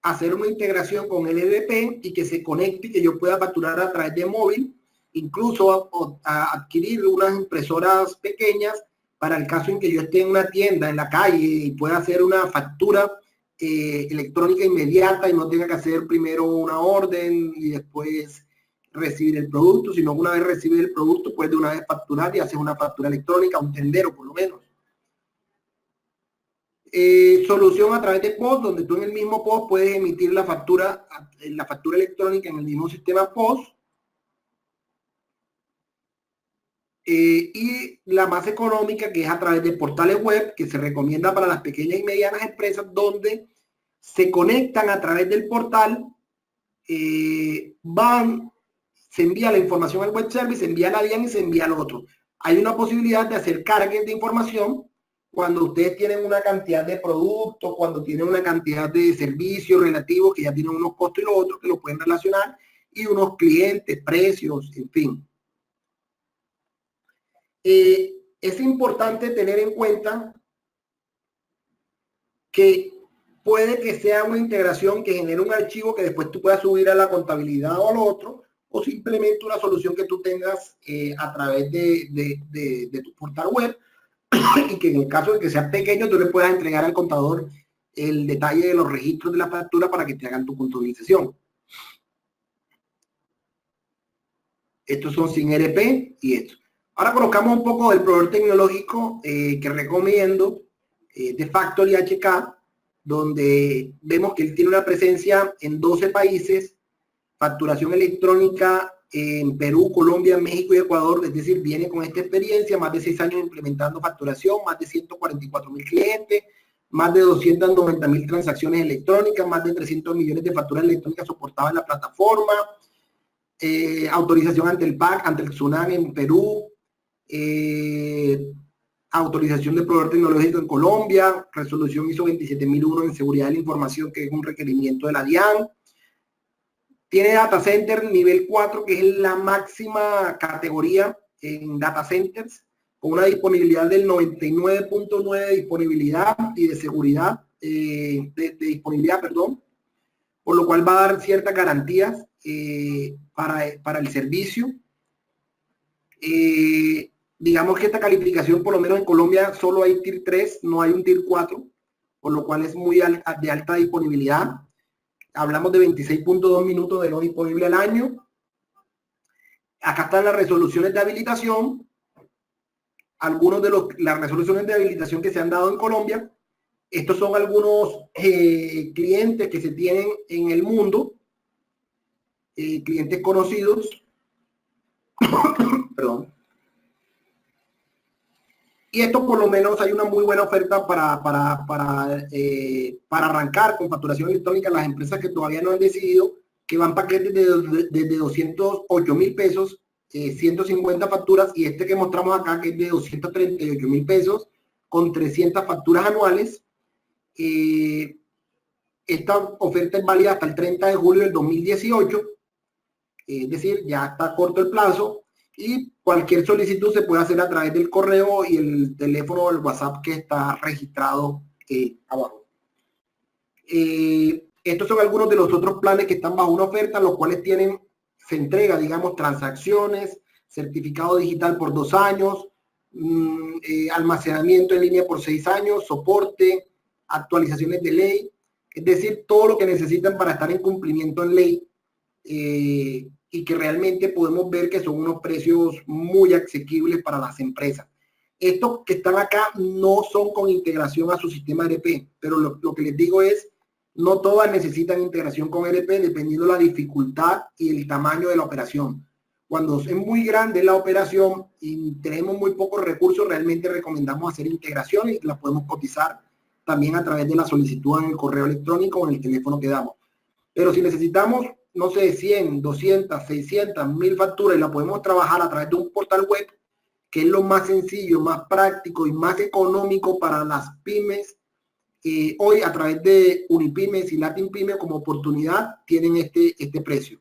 hacer una integración con el ERP y que se conecte y que yo pueda facturar a través de móvil, incluso a adquirir unas impresoras pequeñas para el caso en que yo esté en una tienda en la calle y pueda hacer una factura electrónica inmediata y no tenga que hacer primero una orden y después recibir el producto, sino que una vez recibe el producto, puede de una vez facturar y hacer una factura electrónica, un tendero por lo menos. Solución a través de POS, donde tú en el mismo POS puedes emitir la factura electrónica en el mismo sistema POS. Y la más económica, que es a través de portales web, que se recomienda para las pequeñas y medianas empresas, donde se conectan a través del portal, se envía la información al web service, se envía la DIAN y se envía al otro. Hay una posibilidad de hacer cargas de información cuando ustedes tienen una cantidad de productos, cuando tienen una cantidad de servicios relativos que ya tienen unos costos y los otros que lo pueden relacionar, y unos clientes, precios, en fin. Es importante tener en cuenta que puede que sea una integración que genere un archivo que después tú puedas subir a la contabilidad o al otro, o simplemente una solución que tú tengas a través de tu portal web, y que en el caso de que sea pequeño tú le puedas entregar al contador el detalle de los registros de la factura para que te hagan tu contabilización. Estos son sin ERP y esto. Ahora conozcamos un poco del proveedor tecnológico que recomiendo, de Factory HK, donde vemos que él tiene una presencia en 12 países, facturación electrónica en Perú, Colombia, México y Ecuador, es decir, viene con esta experiencia, más de 6 años implementando facturación, más de 144,000 clientes, más de 290,000 transacciones electrónicas, más de 300 millones de facturas electrónicas soportadas en la plataforma, autorización ante el PAC, ante el SUNAT en Perú, autorización de proveedor tecnológico en Colombia, resolución ISO 27001 en seguridad de la información, que es un requerimiento de la DIAN. Tiene data center nivel 4, que es la máxima categoría en data centers, con una disponibilidad del 99.9 de disponibilidad y de seguridad, de disponibilidad, perdón, por lo cual va a dar ciertas garantías para el servicio. Digamos que esta calificación, por lo menos en Colombia, solo hay Tier 3, no hay un Tier 4, por lo cual es muy de alta disponibilidad. Hablamos de 26.2 minutos de no disponible al año. Acá están las resoluciones de habilitación. Algunos de las resoluciones de habilitación que se han dado en Colombia. Estos son algunos clientes que se tienen en el mundo, clientes conocidos. Perdón. Y esto por lo menos hay una muy buena oferta para arrancar con facturación electrónica. Las empresas que todavía no han decidido, que van paquetes de 208,000 pesos, 150 facturas, y este que mostramos acá que es de 238,000 pesos con 300 facturas anuales. Esta oferta es válida hasta el 30 de julio del 2018, es decir, ya está corto el plazo. Y cualquier solicitud se puede hacer a través del correo y el teléfono o el WhatsApp que está registrado abajo. Estos son algunos de los otros planes que están bajo una oferta, los cuales se entrega, digamos, transacciones, certificado digital por 2 años, almacenamiento en línea por 6 años, soporte, actualizaciones de ley, es decir, todo lo que necesitan para estar en cumplimiento en ley. Y que realmente podemos ver que son unos precios muy asequibles para las empresas. Estos que están acá no son con integración a su sistema ERP, pero lo que les digo es, no todas necesitan integración con ERP dependiendo de la dificultad y el tamaño de la operación. Cuando es muy grande la operación y tenemos muy pocos recursos, realmente recomendamos hacer integraciones y las podemos cotizar también a través de la solicitud en el correo electrónico o en el teléfono que damos. Pero si necesitamos, no sé, 100, 200, 600, 1000 facturas y la podemos trabajar a través de un portal web, que es lo más sencillo, más práctico y más económico para las pymes, hoy a través de Unipymes y Latinpyme como oportunidad tienen este precio.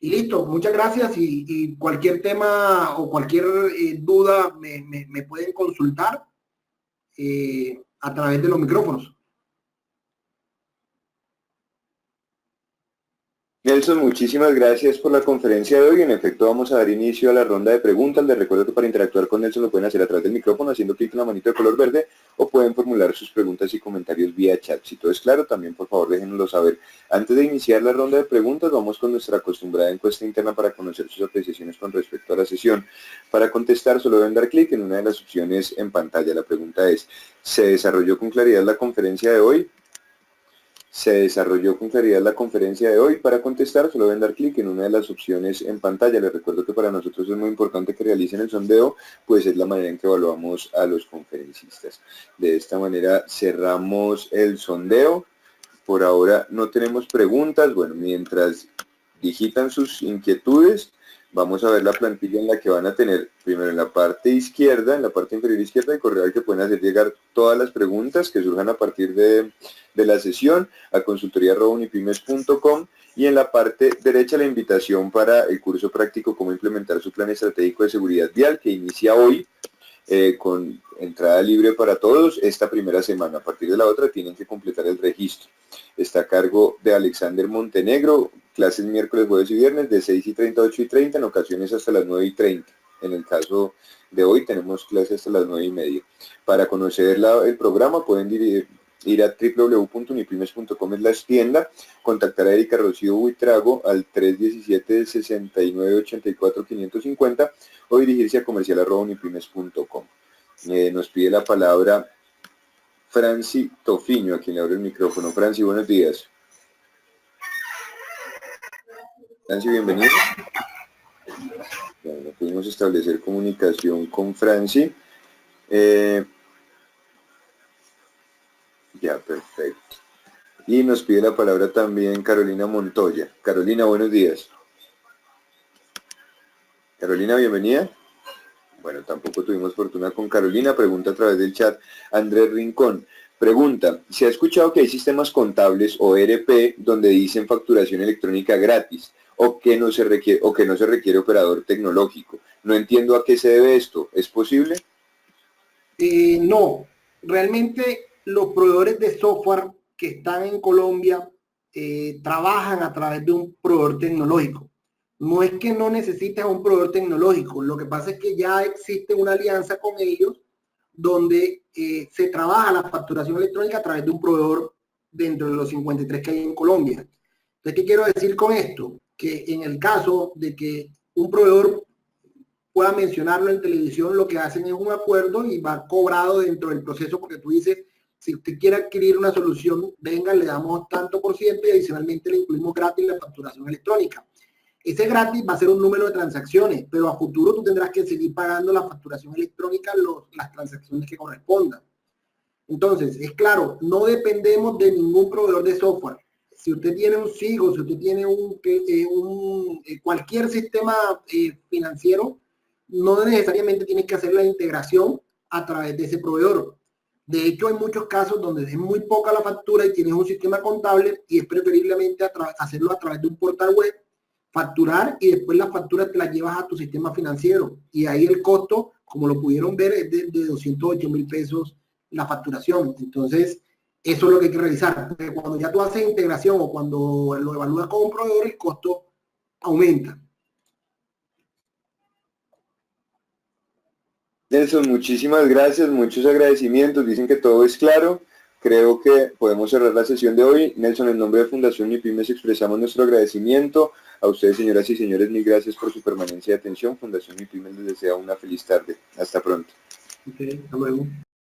Y listo, muchas gracias y cualquier tema o cualquier duda me pueden consultar a través de los micrófonos. Nelson, muchísimas gracias por la conferencia de hoy. En efecto, vamos a dar inicio a la ronda de preguntas. Les recuerdo que para interactuar con Nelson lo pueden hacer a través del micrófono haciendo clic en la manito de color verde o pueden formular sus preguntas y comentarios vía chat. Si todo es claro, también por favor déjenoslo saber. Antes de iniciar la ronda de preguntas, vamos con nuestra acostumbrada encuesta interna para conocer sus apreciaciones con respecto a la sesión. Para contestar, solo deben dar clic en una de las opciones en pantalla. La pregunta es, ¿se desarrolló con claridad la conferencia de hoy? Se desarrolló con claridad la conferencia de hoy. Para contestar, solo deben dar clic en una de las opciones en pantalla. Les recuerdo que para nosotros es muy importante que realicen el sondeo, pues es la manera en que evaluamos a los conferencistas. De esta manera cerramos el sondeo. Por ahora no tenemos preguntas. Bueno, mientras digitan sus inquietudes, vamos a ver la plantilla en la que van a tener, primero en la parte izquierda, en la parte inferior izquierda, el correo al que pueden hacer llegar todas las preguntas que surjan a partir de la sesión a consultoria@unipymes.com, y en la parte derecha la invitación para el curso práctico Cómo implementar su plan estratégico de seguridad vial, que inicia hoy con entrada libre para todos esta primera semana. A partir de la otra tienen que completar el registro. Está a cargo de Alexander Montenegro, clases miércoles, jueves y viernes de 6:30 a 8:30, en ocasiones hasta las 9:30. En el caso de hoy tenemos clases hasta las 9:30. Para conocer el programa pueden ir a www.unipymes.com/tienda, contactar a Erika Rocío Buitrago al 317-6984-550 o dirigirse a comercial@unipymes.com. Nos pide la palabra Franci Tofiño, a quien le abro el micrófono. Franci, buenos días. Franci, bienvenido. Bueno, pudimos establecer comunicación con Franci. Ya, perfecto. Y nos pide la palabra también Carolina Montoya. Carolina, buenos días. Carolina, bienvenida. Bueno, tampoco tuvimos fortuna con Carolina. Pregunta a través del chat Andrés Rincón. Pregunta, ¿se ha escuchado que hay sistemas contables o ERP donde dicen facturación electrónica gratis o que no se requiere operador tecnológico? No entiendo a qué se debe esto. ¿Es posible? No, realmente los proveedores de software que están en Colombia trabajan a través de un proveedor tecnológico. No es que no necesites un proveedor tecnológico, lo que pasa es que ya existe una alianza con ellos donde se trabaja la facturación electrónica a través de un proveedor dentro de los 53 que hay en Colombia. Entonces, ¿qué quiero decir con esto? Que en el caso de que un proveedor pueda mencionarlo en televisión, lo que hacen es un acuerdo y va cobrado dentro del proceso, porque tú dices, si usted quiere adquirir una solución, venga, le damos tanto por ciento y adicionalmente le incluimos gratis la facturación electrónica. Ese gratis va a ser un número de transacciones, pero a futuro tú tendrás que seguir pagando la facturación electrónica, las transacciones que correspondan. Entonces, es claro, no dependemos de ningún proveedor de software. Si usted tiene un SIGO, si usted tiene cualquier sistema financiero, no necesariamente tiene que hacer la integración a través de ese proveedor. De hecho, hay muchos casos donde es muy poca la factura y tienes un sistema contable y es preferiblemente hacerlo a través de un portal web, facturar y después las facturas te las llevas a tu sistema financiero. Y ahí el costo, como lo pudieron ver, es de 208.000 pesos la facturación. Entonces, eso es lo que hay que revisar. Porque cuando ya tú haces integración o cuando lo evalúas como un proveedor, el costo aumenta. Nelson, muchísimas gracias, muchos agradecimientos. Dicen que todo es claro. Creo que podemos cerrar la sesión de hoy. Nelson, en nombre de Fundación Unipymes expresamos nuestro agradecimiento. A ustedes, señoras y señores, mil gracias por su permanencia y atención. Fundación Unipymes les desea una feliz tarde. Hasta pronto. Okay, hasta luego.